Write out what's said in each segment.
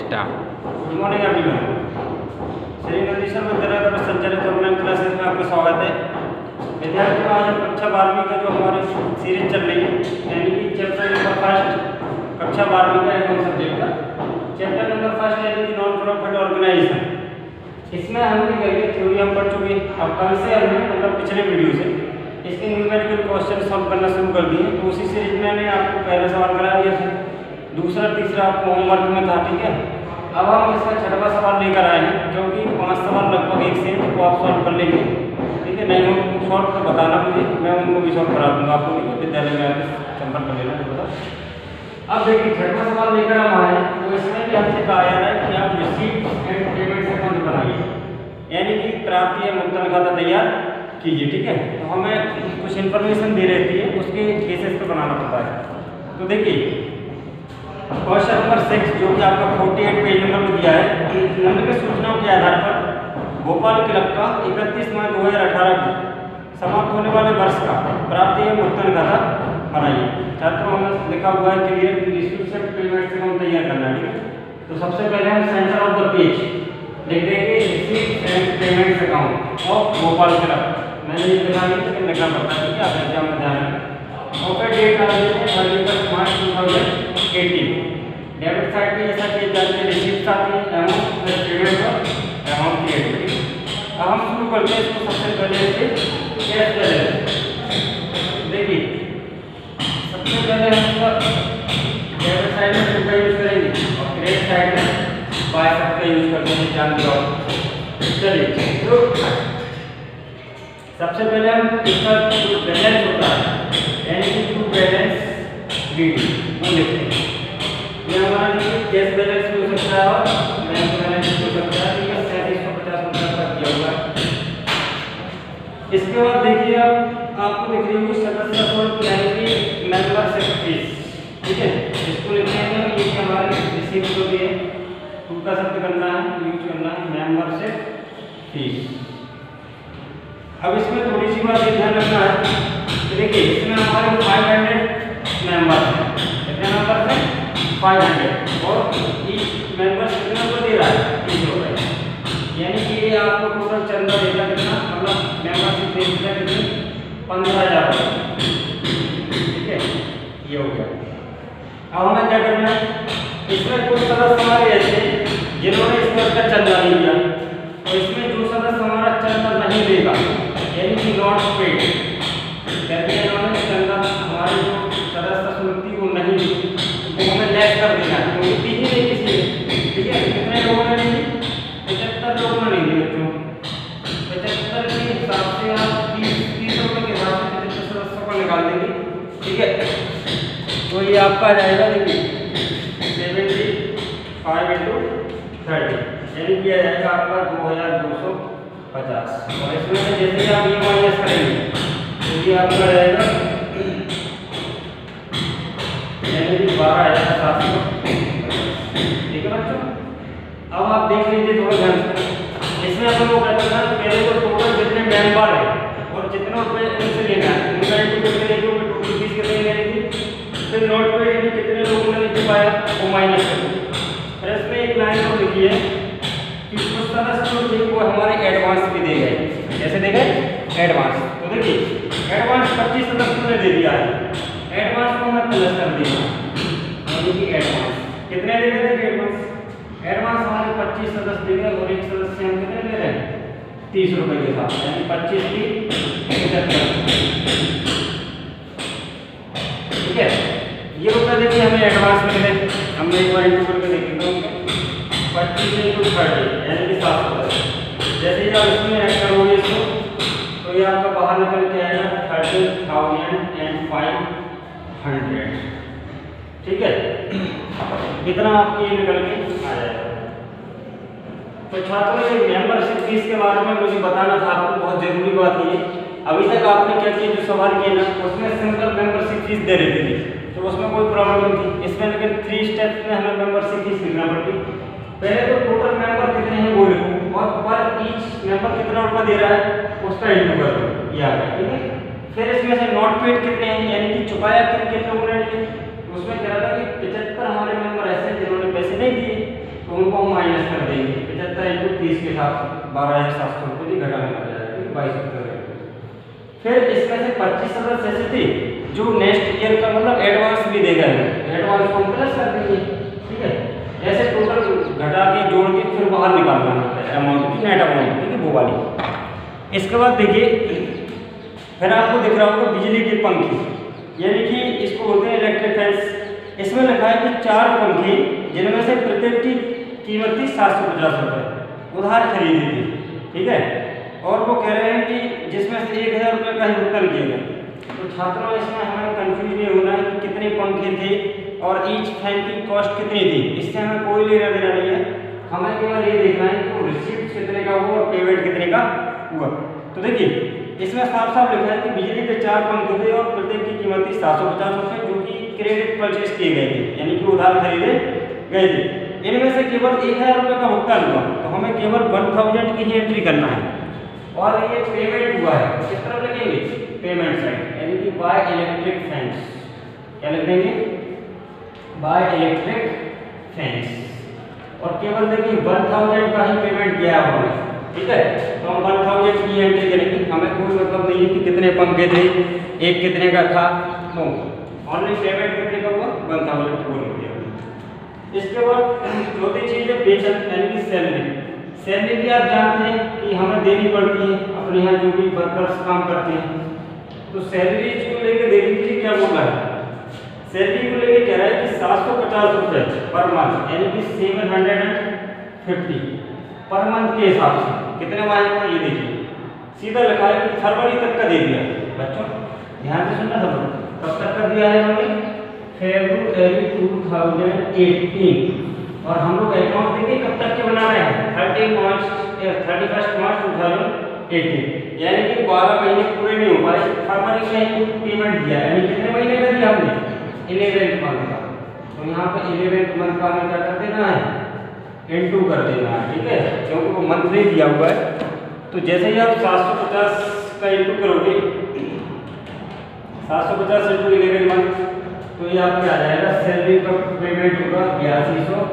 Start. Good morning everyone. Shri Nandishwar विद्यालय द्वारा संचालित ऑनलाइन क्लासेस में आपका स्वागत है। विद्यार्थियों, आज हम कक्षा 12वीं का जो हमारी सीरीज चल रही है, यानी कि चैप्टर नंबर 1 कक्षा 12वीं का एवं सब्जेक्ट का चैप्टर नंबर 1 यानी कि नॉन प्रॉफिट ऑर्गेनाइजेशन, इसमें हमने करिए थ्योरी हम पढ़ चुके हैं। अब कल से हमने मतलब पिछले वीडियो से इसके न्यूमेरिकल क्वेश्चन सॉल्व करना शुरू कर दिए। तो उसी सीरीज में मैंने आपको पहला सवाल करा दिया था, दूसरा तीसरा आपको होमवर्क में था, ठीक है। अब हम इसका छठवां सवाल लेकर आए हैं, क्योंकि 5 सवाल लगभग एक से तो आप सॉल्व कर लेंगे, ठीक है। नहीं हो सॉल्व तो बताना मुझे, मैं उनको भी सॉल्व करा दूँगा आपको, ठीक है। विद्यालय में आकर संपर्क कर लेना, बता। अब देखिए छठवां सवाल लेकर हम आए, तो इसमें भी हमसे कहा जा रहा है कि आप रिसीप्ट एंड पेमेंट अकाउंट बनाइए, यानी कि प्राप्ति या मुद्रण खाता तैयार कीजिए, ठीक है। तो हमें कुछ इन्फॉर्मेशन दे रहती है, उसके बेसिस पे बनाना पड़ता है। तो देखिए क्वेश्चन नंबर 6 जो कि आपका 48 पेज नंबर में दिया है, निम्नलिखित सूचनाओं के आधार पर भोपाल क्लब का 31 मई 2018 को समाप्त होने वाले वर्ष का प्राप्ति या मुद्रण खाता बनाइए। छात्रों में लिखा हुआ है क्लियर डिस्क्रिप्शन पेमेंट से हम तैयार करना है, ठीक है। तो सबसे पहले हम सेंटर ऑफ द पेज लिख देंगे receipt and payment account of Bhopal club. मैंने ये लिखा है, इसमें लिखना पड़ता है, ठीक है। आप एग्जाम में ध्यान रखें। ओके, डेट आ जाए 31 मार्च 2018। डेबिट साइड पे ऐसा किया जाता है, रिसीप्ट आती है, अमाउंट प्लस पेमेंट का अमाउंट क्रिएट करेंगे। अब हम शुरू करते हैं इसको सबसे पहले से कैश बैलेंस। देखिए सबसे पहले हम इसका डेबिट साइड में रुपये यूज करेंगे और क्रेडिट साइड में बाइसेप्स का यूज करते हैं, जान लो। चलिए तो सबसे पहले हम इसका जो बैलेंस होता है, यानी कि टू बैलेंस रीडिंग वो लिखते हैं। ये हमारा देखिए कैश बैलेंस भी हो सकता है और बैंक बैलेंस भी हो सकता है, ये 3750 रुपये का दिया हुआ है। इसके बाद देखिए अब आपको दिख रही होगी सदस्य शुल्क, यानी कि मेंबरशिप फीस, ठीक है। इसको लिखते हैं ये हमारे रिसीप्ट होती है, टू का शब्द करना है, यूज करना है मेंबरशिप फीस। अब इसमें थोड़ी सी बात ध्यान रखना है, देखिए इसमें हमारे 500 मेंबर हैं, कितने मेंबर हैं 500, और ईच मेंबर कितना को दे रहा है 30 रुपये, यानी कि ये आपको टोटल चंदा देगा कितना, मतलब मेंबरशिप फीस देगा कितनी 15,000 रुपये, ठीक है। ये हो गया। अब हमें क्या करना है, इसमें कुछ सदस्य हमारे ऐसे जिन्होंने इस वर्ष का चंदा नहीं दिया, तो इसमें जो सदस्य हमारा चंदा नहीं देगा, यानी कि नॉट पेड, कहते हैं इन्होंने चंदा हमारे जो सदस्य शुल्क थी वो नहीं दी, वो हमें लेस कर देना है, क्योंकि दी ही नहीं किसी ने, ठीक है। कितने लोगों ने नहीं दी, 75 लोगों ने नहीं दी बच्चों। 75 के हिसाब से आप 30 रुपये के हिसाब से 75 सदस्यों को निकाल देंगे, ठीक है। तो ये आपका आ जाएगा, देखिए 75 × 30, यानी कि आ जाएगा आपका 2250। और इसमें से जैसे ही आप ये माइनस करेंगे तो ये आपका रहेगा यानी कि 12,700, ठीक है बच्चों। अब आप देख लीजिए थोड़ा ध्यान से, इसमें हम लोग करते हैं पहले तो टोटल जितने मेंबर हैं और जितने रुपये इनसे लेना है उनका एक कितने लोगों टोटल फीस कितनी लेनी थी, फिर नोट पे कितने लोगों ने नहीं पाया वो माइनस कर दो। फिर इसमें एक लाइन और लिखी है कि कुछ सदस्य जो थे वो हमारे एडवांस भी दे गए, कैसे दे गए, एडवांस। तो देखिए एडवांस 25 सदस्यों ने दे दिया है, एडवांस को मैं प्लस कर दिया, यानी कि एडवांस कितने दे गए थे, एडवांस हमारे 25 सदस्य दे गए और एक सदस्य हम कितने ले रहे हैं 30 रुपये के साथ, यानी 25 की 75, ठीक है। ये रुपये देखिए हमें एडवांस में मिले, हमने एक बार इंटू करके देखे तो 25 × 30 यानी कि 700। जैसे ही आप इसमें ऐड करोगे इसको तो ये आपका बाहर निकल के आएगा 30,500, ठीक है। इतना आपकी ये निकल के आ जाएगा। तो छात्रों ये मेंबरशिप फीस के बारे में मुझे बताना था आपको, बहुत जरूरी बात ये। अभी तक आपने क्या किया, जो सवाल किए ना उसमें सिंपल मेंबरशिप फीस दे रही थी, तो उसमें कोई प्रॉब्लम नहीं थी। इसमें लेकिन 3 स्टेप्स में हमें मेंबरशिप फीस लिखना पड़ती। पहले तो टोटल मेंबर कितने हैं वो लिखो, और पर ईच मेंबर कितना रुपया दे रहा है उसका इंटू कर दो, ये आ गया, ठीक है। फिर इसमें से नॉट पेड कितने हैं, यानी कि चुकाया किन लोगों ने, उसमें कह रहा था कि 75 हमारे मेंबर ऐसे जिन्होंने पैसे नहीं दिए, तो 30 के हिसाब से 12,700 रुपये की घटाने लग जाएगा, 22 रुपये। फिर इसमें से 25 सदस्य ऐसे थे जो नेक्स्ट ईयर का मतलब एडवांस भी देगा, एडवांस को प्लस कर देंगे, ठीक है। ऐसे टोटल घटा के जोड़ के फिर बाहर निकालना होता है अमाउंट की, नेट अमाउंट, ठीक है, वो वाली। इसके बाद देखिए फिर आपको दिख रहा होगा बिजली के पंखे, यानी कि इसको बोलते हैं इलेक्ट्रिक फैंस। इसमें लिखा है कि 4 पंखे जिनमें से प्रत्येक की कीमत थी 750 रुपये, उधार खरीदी थी, ठीक है। और वो कह रहे हैं कि जिसमें से 1000 रुपये का ही भुगतान किया गया। तो छात्रों इसमें हमें कंफ्यूज नहीं होना है कि कितने पंखे थे और ईच फैन की कॉस्ट कितनी थी, इससे हमें कोई लेना देना नहीं है। हमें केवल ये देखना है कि वो रिसीप्ट कितने का हुआ और पेमेंट कितने का हुआ। तो देखिए इसमें साफ साफ लिखा है कि बिजली के 4 पंखे थे और प्रत्येक की कीमत थी 750 रुपये, जो कि क्रेडिट परचेज किए गए थे, यानी कि उधार खरीदे गए थे। इनमें से केवल 1000 रुपये का भुगतान हुआ, तो हमें केवल 1000 की ही एंट्री करना है। और ये पेमेंट हुआ है, किस तरफ लिखेंगे, पेमेंट साइड, यानी कि बाय इलेक्ट्रिक फैंस, क्या लिख देंगे, बाय इलेक्ट्रिक फैंस। और केवल देखिए 1000 का ही पेमेंट किया हुआ है, ठीक है। तो हम 1000 की एंट्री करेंगे, हमें कोई मतलब नहीं है कि कितने पंखे थे, एक कितने का था, नो, ऑनली पेमेंट कितने का हुआ 1000 को लिख दिया। इसके बाद चौथी चीज है वेतन, यानी कि सैलरी। सैलरी भी आप जानते हैं कि हमें देनी पड़ती है अपने यहाँ जो भी वर्कर्स काम करते हैं। तो सैलरी को लेकर देख लीजिए क्या बोल रहा है, सैलरी को लेकर कह रहा है कि 750 रुपये पर मंथ, यानी कि 750 पर मंथ के हिसाब से कितने महीने का, ये देखिए सीधा लिखा है कि फरवरी तक का दे दिया। बच्चों ध्यान से सुनना, सब कब तक का दिया है हमें, फरवरी 2018। और हम लोग अकाउंट देखिए कब तक के बना रहे हैं, 31 मार्च 2018, यानी कि 12 महीने पूरे नहीं हो पाए, फरवरी में ही पेमेंट दिया, यानी कितने महीने का दिया हमने, 11th मंथ का। तो यहाँ पर 11th मंथ का हमें क्या कर देना है, इनटू कर देना है, ठीक है, क्योंकि वो मंथली दिया हुआ है। तो जैसे ही आप 750 का इनटू करोगे, 750 इंटू 11 मंथ, तो ये आपके आ जाएगा, सैलरी का पेमेंट होगा 8250,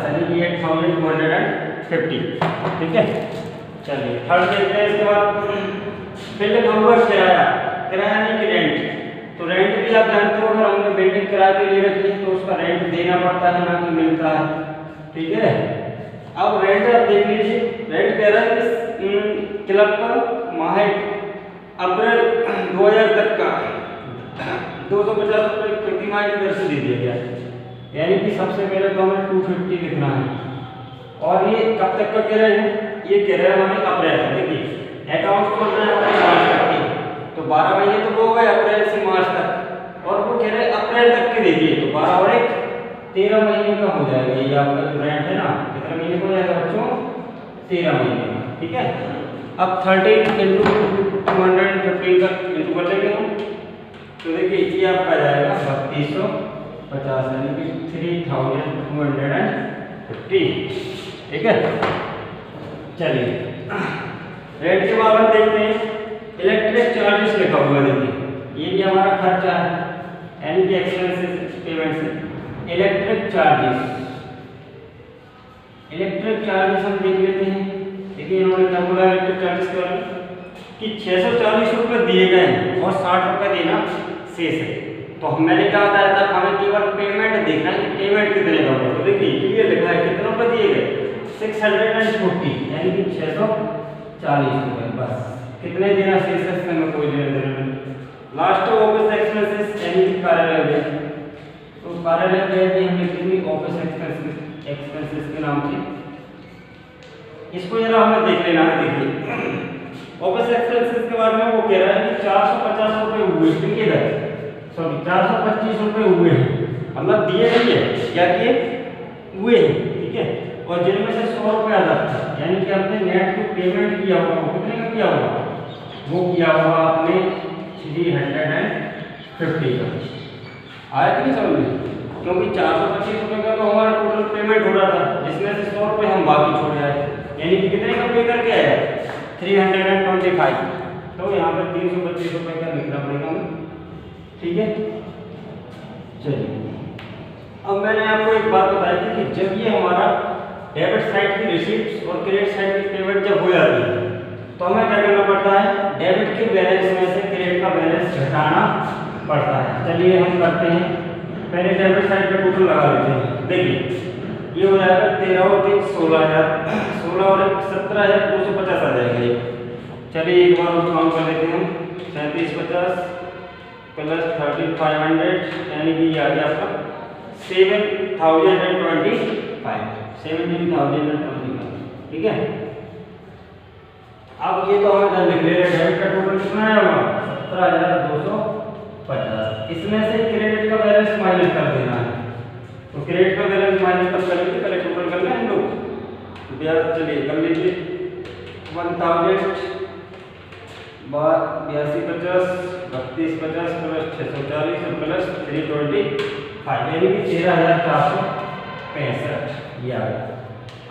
यानी कि 8250, ठीक है। चलिए थर्ड देखते हैं। इसके बाद फिर लिखा हुआ किराया, किराया नहीं कि रेंट। तो रेंट भी आप जानते हो, अगर हमने बिल्डिंग किराए पे ले रखी है तो उसका रेंट देना पड़ता है, ना कि मिलता है, ठीक है। अब रेंट आप देख लीजिए, रेंट कह रहा है कि क्लब का माह अप्रैल 2000 तक का 250 रुपये प्रति माह की दर से दे दिया गया, यानी कि सबसे पहले तो हमें 250 लिखना है। और ये कब तक का कह रहे हैं, ये कह रहे हैं हमें अप्रैल तक। देखिए अकाउंट खोल रहे हैं हमारे मार्च तक के, तो 12 महीने तो वो हो गए अप्रैल से मार्च तक, और वो कह रहे हैं अप्रैल तक के दे दिए, तो 12 और 1 13 महीने का हो जाएगा। ये आपका जो रेंट है ना, कितने महीने का हो जाएगा बच्चों, 13 महीने का, ठीक है। अब 13 इंटू 215 का इंटू कर लेंगे हम, तो देखिए ये आपका जाएगा 3250, यानी कि 3250, ठीक है। चलिए रेट के बाद हम देखते हैं इलेक्ट्रिक चार्जेस लिखा हुआ है, देखिए ये भी हमारा खर्चा है, यानी कि एक्सपेंसेस पेमेंट से। इलेक्ट्रिक चार्जेस, इलेक्ट्रिक चार्जेस हम देख लेते हैं। देखिए इन्होंने क्या बोला इलेक्ट्रिक चार्जेस के बारे में, कि 640 रुपये दिए गए हैं और 60 रुपये देना शेष है। तो मैंने क्या बताया था, हमें केवल पेमेंट देखना है कि पेमेंट कितने का होगा। तो देखिए क्लियर लिखा है कितने रुपये दिए गए, 640, यानी कि 640 रुपये, बस कितने देना शेष है इसमें कोई लेना देना नहीं। लास्ट ऑफिस एक्सपेंसेस, यानी कि कार्यालय व्यय, तो कार्यालय व्यय भी हमने कितनी ऑफिस एक्सपेंसेस के नाम से, इसको जरा हमें देख लेना है। देखिए ऑफिस एक्सपेंसेस के बारे में वो कह रहा है कि 450 रुपये हुए, देखिए इधर सॉरी 425 रुपये हुए हैं, मतलब दिए नहीं है, क्या किए हुए हैं, ठीक है। और जिनमें से 100 रुपये अलग था, यानी कि हमने नेट जो पेमेंट किया होगा वो कितने का किया होगा, वो किया होगा आपने 350 का। आया कि नहीं समझ में, क्योंकि 425 रुपये का तो हमारा टोटल पेमेंट हो रहा था, जिसमें से 100 रुपये हम बाकी छोड़ आए, यानी कि कितने का पे करके आया 325। तो यहाँ पर 325 रुपये का लिखना पड़ेगा हमें, ठीक है। चलिए अब मैंने आपको एक बात बताई थी कि जब ये हमारा डेबिट साइड की रिसीप्ट और क्रेडिट साइड की पेमेंट जब हो जाती है तो हमें क्या करना पड़ता है, डेबिट के बैलेंस में से क्रेडिट का बैलेंस घटाना पड़ता है। चलिए हम करते हैं, पहले डेबिट साइड पे टोटल लगा लेते हैं। देखिए ये हो जाएगा 13 और 3 16,000, 16 और 1 17,250 आ जाएगा ये। चलिए एक बार और काउंट कर लेते हैं, 3750 प्लस 13,500 यानी कि ये आ गया आपका 7,025, 17,025, ठीक है। अब ये तो हमें लिख ले रहे हैं, डेबिट का टोटल कितना है होगा 17,250, इसमें से क्रेडिट का बैलेंस माइनस कर देना है। तो क्रेडिट का बैलेंस माइनस कब करेंगे, पहले टोटल कर लें हम लोग। ब्याज चलिए कर लीजिए 1,000 8250 3250 प्लस 640 प्लस 325 यानी कि 13,465 ये आ गया।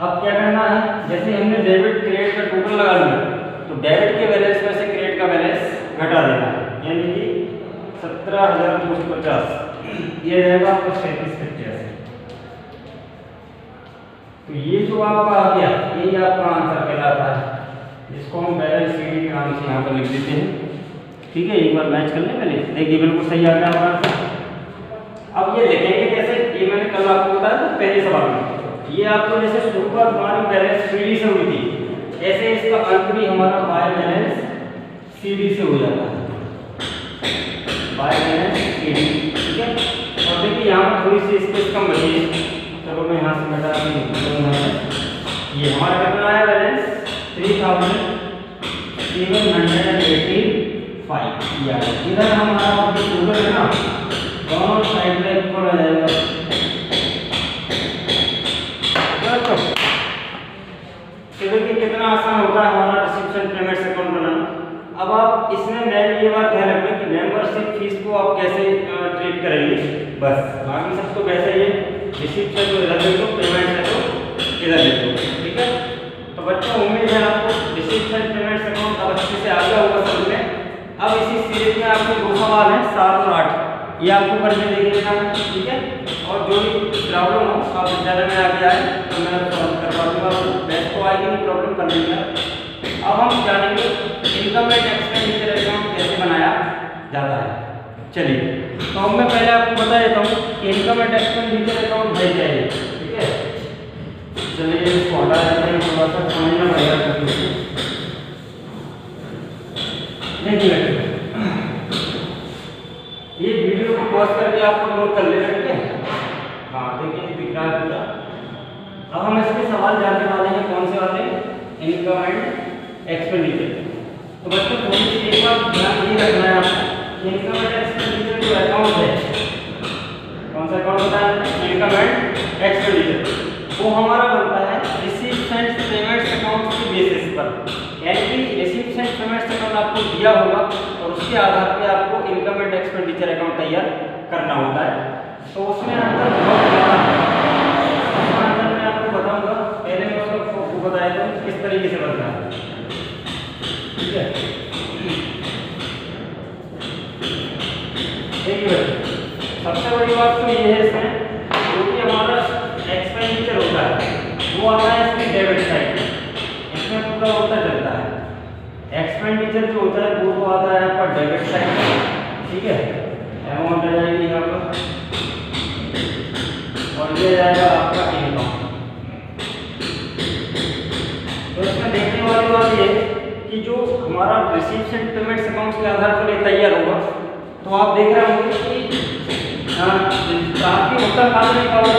अब क्या करना है, जैसे हमने डेबिट क्रेडिट का टोटल लगा लिया तो डेबिट के बैलेंस में से क्रेडिट का बैलेंस घटा देना है, यानी कि 17,250 ये रहेगा आपका 3785। तो ये जो आपका आ गया यही आपका आंसर कहलाता है, जिसको हम बैलेंस शीट के नाम से यहाँ पर लिख देते हैं। ठीक है, एक बार मैच कर लें पहले, देखिए बिल्कुल सही आ गया हमारा। अब ये लिखेंगे कैसे, ये मैंने कल आपको बताया था पहले सवाल में। ये आपको जैसे शुरुआत हमारी बैलेंस सीडी से हुई थी, ऐसे इसका अंत भी हमारा बाय बैलेंस सीडी से हो जाता है, बाय बैलेंस सीडी, ठीक है। और देखिए यहाँ पर थोड़ी सी स्पेस कम बची है, चलो मैं यहाँ से बता दूँ। ये हमारा कितना आया बैलेंस 3,785, इधर हमारा टोटल है ना दोनों साइड में इक्वल आ जाएगा। तो देखिए कितना आसान होता है हमारा रिसीप्शन पेमेंट अकाउंट बनाना। अब आप इसमें मैं ये बात ध्यान रखना कि मेंबरशिप फीस को आप कैसे ट्रीट करेंगे, बस बाकी सब तो वैसे ही है। रिसीप्ट है तो इधर ले लो, पेमेंट है तो इधर ले लो, ठीक है। तो बच्चों उम्मीद है आपको रिसीप्शन पेमेंट अकाउंट अब अच्छे से आ गया होगा समझ में। अब इसी सीरीज में आपको दो सवाल हैं 7 और 8, ये आपको करके देख लेना है, ठीक है। और जो भी प्रॉब्लम हो आप विद्यालय में आके आए तो मैं सॉल्व करवा दूंगा, बेस्ट तो आएगी नहीं, प्रॉब्लम कर लेंगे। अब हम जानेंगे इनकम एंड एक्सपेंडिचर अकाउंट कैसे बनाया जाता है। चलिए तो अब मैं पहले आपको बता देता हूँ कि इनकम एंड एक्सपेंडिचर अकाउंट है क्या है, ठीक है। चलिए इसको हटा देते हैं, थोड़ा सा समझना पड़ेगा। देखिए ये वीडियो को पॉज करके आपको नोट कर लेना, ठीक है। हाँ देखिए दिख रहा है पूरा। अब हम इसके सवाल जानने वाले हैं, कौन से वाले, इनकम एंड एक्सपेंडिचर। तो बच्चों थोड़ी सी एक बात ध्यान ये रखना है आपको, इनकम एंड एक्सपेंडिचर जो अकाउंट है, कौन सा अकाउंट होता है, इनकम एंड एक्सपेंडिचर, वो हमारा बनता है रिसीप्ट्स एंड पेमेंट्स अकाउंट की बेसिस पर। यानी कि रिसीप्ट्स एंड पेमेंट्स अकाउंट आपको दिया होगा और उसके आधार पे आपको इनकम एंड एक्सपेंडिचर अकाउंट तैयार करना होता है। तो उसमें अंतर बहुत ज़्यादा है, अंतर मैं आपको बताऊंगा, पहले मैं उसको बताया था किस तरीके से बनता है, ठीक है। देखिए सबसे बड़ी बात तो ये है इसमें, जो कि हमारा एक्सपेंडिचर होता है वो आता है इसकी डेबिट साइड, इसमें पूरा होता चलता है। एक्सपेंडिचर जो होता है वो तो आता है आपका डेबिट साइड, ठीक है। अमाउंट आ जाएगी यहाँ पर और ये जाएगा आपका इनकम। तो इसमें देखने वाली बात ये कि जो हमारा रिसीप्ट्स एंड पेमेंट्स अकाउंट के आधार पर ये तैयार होगा, तो आप देख रहे होंगे कि आपकी उत्तर खाली नहीं होगा,